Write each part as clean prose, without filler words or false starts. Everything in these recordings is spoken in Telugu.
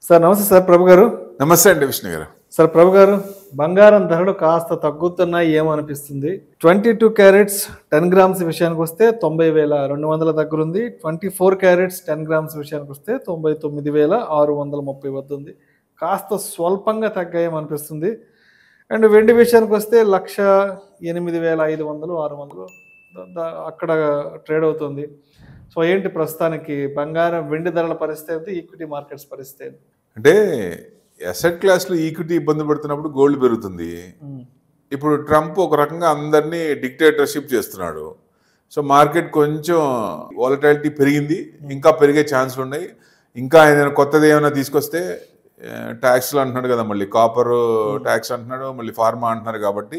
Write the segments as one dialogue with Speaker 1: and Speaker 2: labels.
Speaker 1: సార్ నమస్తే సార్ ప్రభు గారు.
Speaker 2: నమస్తే అండి విష్ణు గారు.
Speaker 1: సార్ ప్రభు గారు, బంగారం ధరలు కాస్త తగ్గుతున్నాయి ఏమనిపిస్తుంది? 22 క్యారెట్స్ 10 గ్రామ్స్ విషయానికి వస్తే 90,200 దగ్గర ఉంది. 24 క్యారెట్స్ 10 గ్రామ్స్ విషయానికి వస్తే 99,630 వద్ద ఉంది. కాస్త స్వల్పంగా తగ్గాయేమనిపిస్తుంది. అండ్ వెండి విషయానికి వస్తే 1,08,500 600 అక్కడ ట్రేడ్ అవుతుంది. సో ఏంటి ప్రస్తుతానికి బంగారం వెండి ధరల పరిస్థితి, ఈక్విటీ మార్కెట్స్ పరిస్థితి?
Speaker 2: అంటే అసెట్ క్లాస్లో ఈక్విటీ ఇబ్బంది పడుతున్నప్పుడు గోల్డ్ పెరుగుతుంది. ఇప్పుడు ట్రంప్ ఒక రకంగా అందరినీ డిక్టేటర్షిప్ చేస్తున్నాడు. సో మార్కెట్ కొంచెం వాలటాలిటీ పెరిగింది, ఇంకా పెరిగే ఛాన్సులు ఉన్నాయి. ఇంకా ఆయన కొత్తది ఏమైనా తీసుకొస్తే ట్యాక్స్లు అంటున్నాడు కదా, మళ్ళీ కాపర్ ట్యాక్స్ అంటున్నాడు, మళ్ళీ ఫార్మా అంటున్నారు. కాబట్టి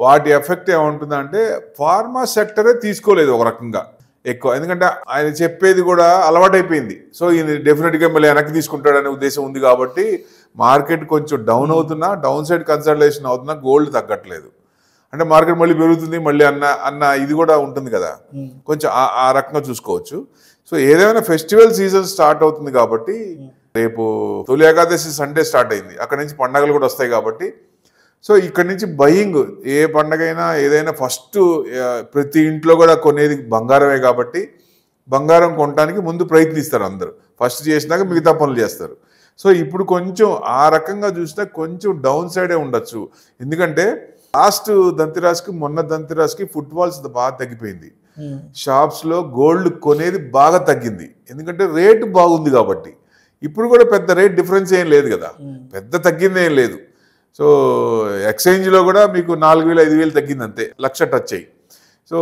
Speaker 2: వాటి ఎఫెక్ట్ ఏముంటుందంటే ఫార్మా సెక్టరే తీసుకోలేదు ఒక రకంగా ఎక్కువ, ఎందుకంటే ఆయన చెప్పేది కూడా అలవాటైపోయింది. సో ఈయన డెఫినెట్గా మళ్ళీ వెనక్కి తీసుకుంటాడనే ఉద్దేశం ఉంది. కాబట్టి మార్కెట్ కొంచెం డౌన్ అవుతున్నా, డౌన్ సైడ్ కన్సల్టేషన్ అవుతున్నా, గోల్డ్ తగ్గట్లేదు. అంటే మార్కెట్ మళ్ళీ పెరుగుతుంది మళ్ళీ అన్న ఇది కూడా ఉంటుంది కదా, కొంచెం ఆ రకంగా చూసుకోవచ్చు. సో ఏదైనా ఫెస్టివల్ సీజన్ స్టార్ట్ అవుతుంది కాబట్టి, రేపు తొలి ఏకాదశి సండే స్టార్ట్ అయింది, అక్కడ నుంచి పండగలు కూడా వస్తాయి. కాబట్టి సో ఇక్కడి నుంచి బయింగ్, ఏ పండగైనా ఏదైనా ఫస్ట్ ప్రతి ఇంట్లో కూడా కొనేది బంగారమే. కాబట్టి బంగారం కొనడానికి ముందు ప్రయత్నిస్తారు అందరూ, ఫస్ట్ చేసినాక మిగతా పనులు చేస్తారు. సో ఇప్పుడు కొంచెం ఆ రకంగా చూసినా కొంచెం డౌన్ సైడే ఉండొచ్చు. ఎందుకంటే లాస్ట్ దంతిరాజ్కి మొన్న దంతిరాజ్కి ఫుట్ఫాల్స్ బాగా తగ్గిపోయింది. షాప్స్లో గోల్డ్ కొనేది బాగా తగ్గింది, ఎందుకంటే రేటు బాగుంది కాబట్టి. ఇప్పుడు కూడా పెద్ద రేట్ డిఫరెన్స్ ఏం లేదు కదా, పెద్ద తగ్గింది ఏం లేదు. సో ఎక్స్చేంజ్లో కూడా మీకు 4,000 5,000 తగ్గింది అంతే, 1,00,000 టచ్ అయ్యి. సో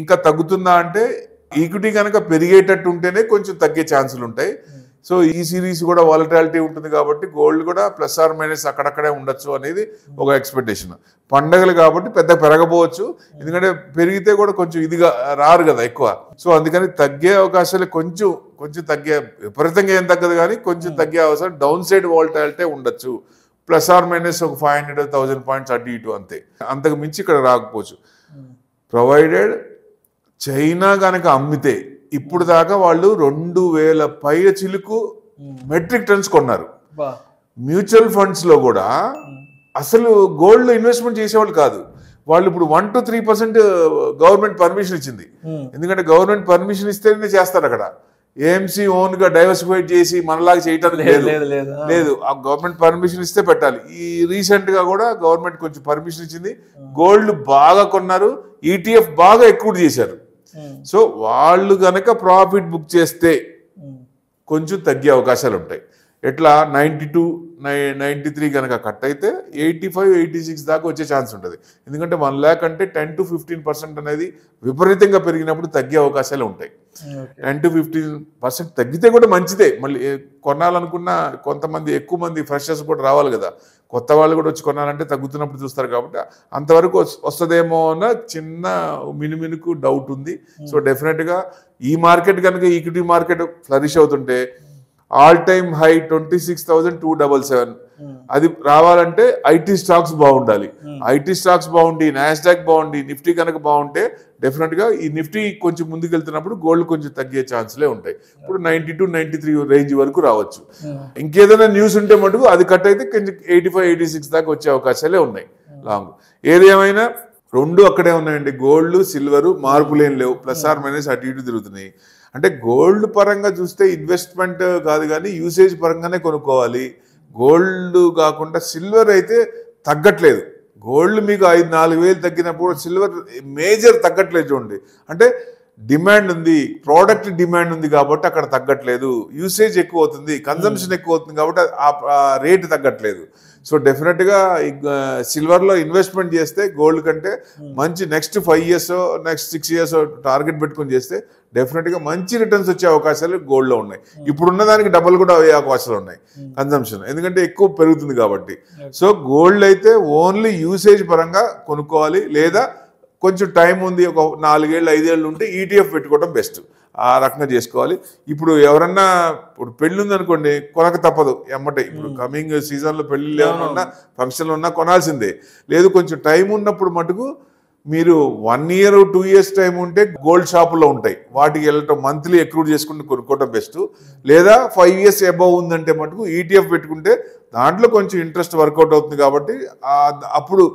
Speaker 2: ఇంకా తగ్గుతుందా అంటే ఈక్విటీ కనుక పెరిగేటట్టు ఉంటేనే కొంచెం తగ్గే ఛాన్సులు ఉంటాయి. సో ఈ సిరీస్ కూడా వాలటాలిటీ ఉంటుంది కాబట్టి గోల్డ్ కూడా ప్లస్ ఆర్ మైనస్ అక్కడక్కడే ఉండొచ్చు అనేది ఒక ఎక్స్పెక్టేషన్. పండగలు కాబట్టి పెద్ద పెరగపోవచ్చు, ఎందుకంటే పెరిగితే కూడా కొంచెం ఇదిగా రారు కదా ఎక్కువ. సో అందుకని తగ్గే అవకాశాలు కొంచెం తగ్గే, విపరీతంగా ఏం తగ్గదు కానీ కొంచెం తగ్గే అవసరం, డౌన్ సైడ్ వాలటాలిటీ ఉండొచ్చు. ప్లస్ ఆర్ మైనస్ ఒక 500-1,000 పాయింట్స్ అటు ఇటు అంతే, అంతకు మించి ఇక్కడ రాకపోవచ్చు. ప్రొవైడెడ్ చైనా కనుక అమ్మితే, ఇప్పుడు దాకా వాళ్ళు 2,000 పైన చిలుకు మెట్రిక్ టన్స్ కొన్నారు. మ్యూచువల్ ఫండ్స్ లో కూడా అసలు గోల్డ్ ఇన్వెస్ట్మెంట్ చేసేవాళ్ళు కాదు. వాళ్ళు ఇప్పుడు 1 to 3% గవర్నమెంట్ పర్మిషన్ ఇచ్చింది, ఎందుకంటే గవర్నమెంట్ పర్మిషన్ ఇస్తేనే చేస్తారు. అక్కడ ఏఎంసీ ఓన్ గా డైవర్సిఫై చేసి మనలాగా చేయటానికి లేదు, ఆ గవర్నమెంట్ పర్మిషన్ ఇస్తే పెట్టాలి. ఈ రీసెంట్ గా కూడా గవర్నమెంట్ కొంచెం పర్మిషన్ ఇచ్చింది, గోల్డ్ బాగా కొన్నారు, ఈటీఎఫ్ బాగా ఎక్కువ చేశారు. సో వాళ్ళు గనక ప్రాఫిట్ బుక్ చేస్తే కొంచెం తగ్గే అవకాశాలు ఉంటాయి. ఎట్లా 92, 93 కనుక కట్ అయితే 85, 86 దాకా వచ్చే ఛాన్స్ ఉంటుంది. ఎందుకంటే 1 lakh అంటే 10 to 15% అనేది విపరీతంగా పెరిగినప్పుడు తగ్గే అవకాశాలు ఉంటాయి. 10 to 15% తగ్గితే కూడా మంచిదే. మళ్ళీ కొనాలనుకున్న కొంతమంది, ఎక్కువ మంది ఫ్రెషర్స్ కూడా రావాలి కదా, కొత్త వాళ్ళు కూడా వచ్చి కొనాలంటే తగ్గుతున్నప్పుడు చూస్తారు. కాబట్టి అంతవరకు వస్తుందేమో అన్న చిన్న మినుమినుకు డౌట్ ఉంది. సో డెఫినెట్గా ఈ మార్కెట్ కనుక ఈక్విటీ మార్కెట్ ఫ్లరిష్ అవుతుంటే ఆల్ టైమ్ హై 26,277 అది రావాలంటే ఐటీ స్టాక్స్ బాగుండాలి. ఐటీ స్టాక్స్ బాగుండి, నాస్డాక్ బాగుండి, నిఫ్టీ కనుక బాగుంటే డెఫినెట్ గా ఈ నిఫ్టీ కొంచెం ముందుకు వెళ్తున్నప్పుడు గోల్డ్ కొంచెం తగ్గే ఛాన్స్లే ఉంటాయి. ఇప్పుడు 92, 93 రేంజ్ వరకు రావచ్చు. ఇంకేదైనా న్యూస్ ఉంటే మటుకు అది కట్ అయితే కొంచెం 85, 86 దాకా వచ్చే అవకాశాలే ఉన్నాయి లాంగ్. ఏదేమైనా రెండు అక్కడే ఉన్నాయండి, గోల్డ్ సిల్వర్ మార్పులేం లేవు, ప్లస్ ఆర్ మైనస్ అటు ఇటు తిరుగుతున్నాయి. అంటే గోల్డ్ పరంగా చూస్తే ఇన్వెస్ట్మెంట్ కాదు కానీ యూసేజ్ పరంగానే కొనుక్కోవాలి. గోల్డ్ కాకుండా సిల్వర్ అయితే తగ్గట్లేదు. గోల్డ్ మీకు 5-4 తగ్గినప్పుడు సిల్వర్ మేజర్ తగ్గట్లేదు చూడండి. అంటే డిమాండ్ ఉంది, ప్రోడక్ట్ డిమాండ్ ఉంది కాబట్టి అక్కడ తగ్గట్లేదు. యూసేజ్ ఎక్కువ అవుతుంది, కన్జంప్షన్ ఎక్కువ అవుతుంది కాబట్టి ఆ రేట్ తగ్గట్లేదు. సో డెఫినెట్గా సిల్వర్లో ఇన్వెస్ట్మెంట్ చేస్తే గోల్డ్ కంటే మంచి next 5 years, next 6 years target పెట్టుకుని చేస్తే డెఫినెట్గా మంచి రిటర్న్స్ వచ్చే అవకాశాలు గోల్డ్లో ఉన్నాయి. ఇప్పుడున్న దానికి డబల్ కూడా అయ్యే అవకాశాలు ఉన్నాయి కన్జంప్షన్, ఎందుకంటే ఎక్కువ పెరుగుతుంది కాబట్టి. సో గోల్డ్ అయితే ఓన్లీ యూసేజ్ పరంగా కొనుక్కోవాలి, లేదా కొంచెం టైం ఉంది, ఒక 4-5 ఏళ్ళు ఉంటే ఈటీఎఫ్ పెట్టుకోవడం బెస్ట్. ఆ రకంగా చేసుకోవాలి. ఇప్పుడు ఎవరన్నా ఇప్పుడు పెళ్లి ఉందనుకోండి, కొనక తప్పదు ఎమ్మటే. ఇప్పుడు కమింగ్ సీజన్లో పెళ్లిళ్ళు ఏమైనా ఉన్నా, ఫంక్షన్లు ఉన్నా కొనాల్సిందే. లేదు కొంచెం టైం ఉన్నప్పుడు మటుకు మీరు 1 year 2 years టైం ఉంటే గోల్డ్ షాపులో ఉంటాయి, వాటికి వెళ్ళటం మంత్లీ అక్రూడ్ చేసుకుని కొనుక్కోవడం బెస్ట్. లేదా 5 years అబౌవ్ ఉందంటే మటుకు ఈటీఎఫ్ పెట్టుకుంటే దాంట్లో కొంచెం ఇంట్రెస్ట్ వర్కౌట్ అవుతుంది కాబట్టి అప్పుడు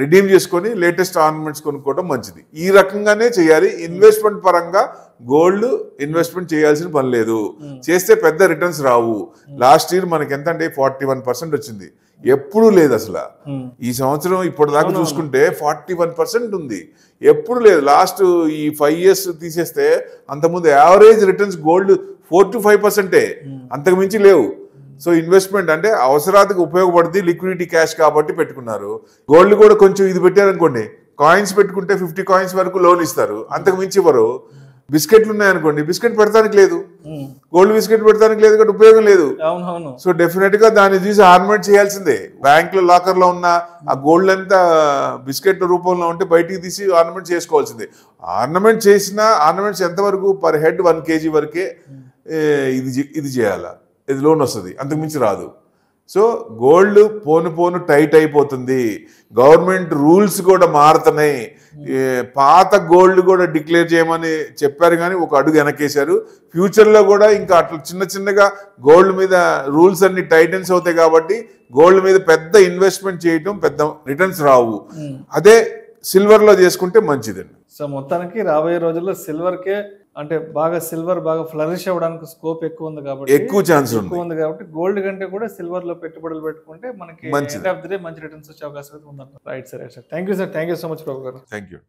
Speaker 2: రిడీమ్ చేసుకొని లేటెస్ట్ ఆర్నమెంట్స్ కొనుక్కోవడం మంచిది. ఈ రకంగానే చేయాలి. ఇన్వెస్ట్మెంట్ పరంగా గోల్డ్ ఇన్వెస్ట్మెంట్ చేయాల్సిన పని లేదు, చేస్తే పెద్ద రిటర్న్స్ రావు. లాస్ట్ ఇయర్ మనకి ఎంత అంటే 41% వచ్చింది, ఎప్పుడు లేదు అసలు. ఈ సంవత్సరం ఇప్పటిదాకా చూసుకుంటే 41% ఉంది, ఎప్పుడు లేదు. లాస్ట్ ఈ 5 years తీసేస్తే అంతకుముందు యావరేజ్ రిటర్న్స్ గోల్డ్ 4 to 5%, అంతకు మించి లేవు. సో ఇన్వెస్ట్మెంట్ అంటే అవసరానికి ఉపయోగపడుతుంది, లిక్విడిటీ క్యాష్ కాబట్టి పెట్టుకున్నారు. గోల్డ్ కూడా కొంచెం ఇది పెట్టారనుకోండి, కాయిన్స్ పెట్టుకుంటే 50 coins వరకు లోన్ ఇస్తారు, అంతకు మించి ఇవ్వరు. బిస్కెట్లు ఉన్నాయనుకోండి, బిస్కెట్ పెడతానికి లేదు, గోల్డ్ బిస్కెట్ పెడతానికి లేదు కాబట్టి ఉపయోగం లేదు. సో డెఫినెట్ గా దాన్ని చూసి ఆర్నమెంట్ చేయాల్సిందే. బ్యాంక్ లో లాకర్ లో ఉన్న ఆ గోల్డ్ అంతా బిస్కెట్ రూపంలో ఉంటే బయటికి తీసి ఆర్నమెంట్ చేసుకోవాల్సిందే. ఆర్నమెంట్ చేసిన ఆర్నమెంట్స్ ఎంతవరకు పర్ హెడ్ 1 kg వరకే ఇది చేయాలా, ఇది లోన్ వస్తుంది, అంతకు మించి రాదు. సో గోల్డ్ పోను టైట్ అయిపోతుంది, గవర్నమెంట్ రూల్స్ కూడా మారుతున్నాయి. పాత గోల్డ్ కూడా డిక్లేర్ చేయమని చెప్పారు కానీ ఒక అడుగు వెనకేశారు. ఫ్యూచర్లో కూడా ఇంకా అట్లా చిన్నగా గోల్డ్ మీద రూల్స్ అన్ని టైటన్స్ అవుతాయి కాబట్టి గోల్డ్ మీద పెద్ద ఇన్వెస్ట్మెంట్ చేయటం, పెద్ద రిటర్న్స్ రావు. అదే సిల్వర్లో చేసుకుంటే మంచిదండి.
Speaker 1: సో మొత్తానికి రాబోయే రోజుల్లో సిల్వర్కే అంటే సిల్వర్ బాగా ఫ్లరిష్ అవ్వడానికి స్కోప్ ఎక్కువ ఉంది కాబట్టి,
Speaker 2: ఎక్కువ ఛాన్స్
Speaker 1: ఉంది కాబట్టి గోల్డ్ కంటే కూడా సిల్వర్ లో పెట్టుబడులు పెట్టుకుంటే మనకి ఎండ్ ఆఫ్ ది డే మంచి రిటర్న్స్ వచ్చే అవకాశం ఉందంట. Right sir. Thank you sir, thank you so much Prabhu గారు.
Speaker 2: Thank you.